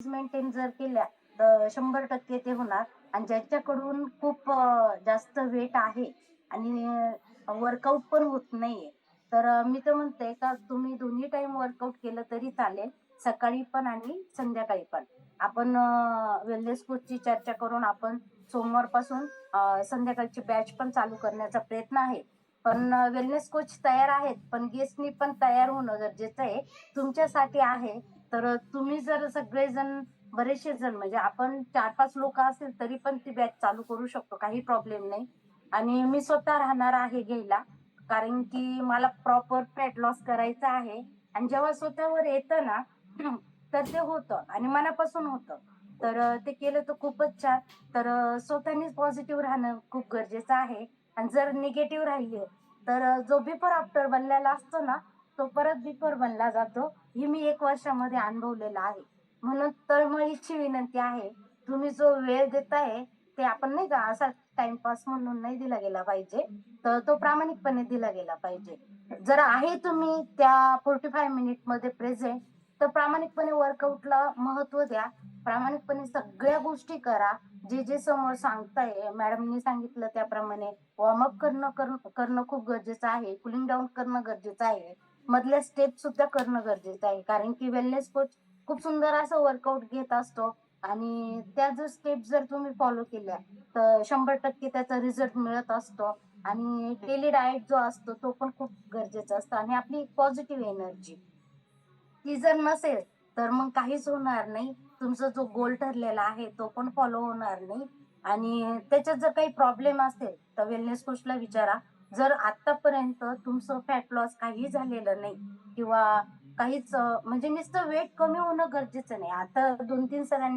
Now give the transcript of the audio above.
Maintain जर केल्या तर 100% ते होणार. आणि ज्याच्याकडून खूप जास्त वेट आहे आणि वर्कआउट पण होत नाहीये, तर मी तर म्हणते का तुम्ही दोन्ही टाइम वर्कआउट केलं तरी चालेल. सकाळी पण आणि संध्याकाळी पण. आपण वेलनेस कोचची चर्चा करून आपण सोमवारपासून संध्याकाळची बॅच पण चालू करण्याचा प्रयत्न आहे. पण वेलनेस कोच तयार आहेत, पण गेस्टनी पण तयार होणं गरजेचं आहे. तुमच्यासाठी आहे. तर तुम्ही जर सगळेजण बरेचसे जण म्हणजे आपण 4-5 लोक असेल तरी पण ती बॅच चालू करू शकतो. काही प्रॉब्लेम नाही. आणि मी स्वतः राहणार आहे घ्यायला. कारण की मला प्रॉपर फॅट लॉस करायचा आहे. आणि जेव्हा स्वतःवर येतं ना तर ते होतं आणि मनापासून होतं. तर ते केलं तर खूपच छान. तर स्वतःनीच पॉझिटिव्ह राहणं खूप गरजेचं आहे. आणि जर निगेटिव्ह राहिले तर जो बिफोर आफ्टर बनलेला असतो ना, तो परत बिफोर बनला जातो. हे मी 1 वर्षामध्ये अनुभवलेलं आहे. म्हणून तळमळीची विनंती आहे, तुम्ही जो वेळ देताय ते आपण नाही का असा टाईमपास म्हणून नाही दिला गेला पाहिजे. तर तो प्रामाणिकपणे दिला गेला पाहिजे. जर आहे तुम्ही त्या 45 मिनिटमध्ये प्रेझेंट, तर प्रामाणिकपणे वर्कआउटला महत्त्व द्या. प्रामाणिकपणे सगळ्या गोष्टी करा. जे समोर सांगताय मॅडमनी सांगितलं त्याप्रमाणे वॉर्मअप करणं खूप गरजेचं आहे. कूलिंग डाऊन करणं गरजेचं आहे. मधल्या स्टेप सुद्धा करणं गरजेचं आहे. कारण की वेलनेस कोच खूप सुंदर असं वर्कआउट घेत असतो आणि त्या जर स्टेप जर तुम्ही फॉलो केल्या, तर 100% त्याचा रिझल्ट मिळत असतो. आणि डेली डाएट जो असतो तो पण खूप गरजेचा असतो आणि आपली पॉझिटिव्ह एनर्जी ती जर नसेल, तर मग काहीच होणार नाही. तुमचा जो गोल ठरलेला आहे, तो पण फॉलो होणार नाही. आणि त्याच्यात जर काही प्रॉब्लेम असेल, तर वेलनेस कोचला विचारा. जर आत्तापर्यंत तुमचं फॅट लॉस काही झालेलं नाही किंवा काहीच म्हणजे नुसतं वेट कमी होणं गरजेचं नाही. आता 2-3 सरांनी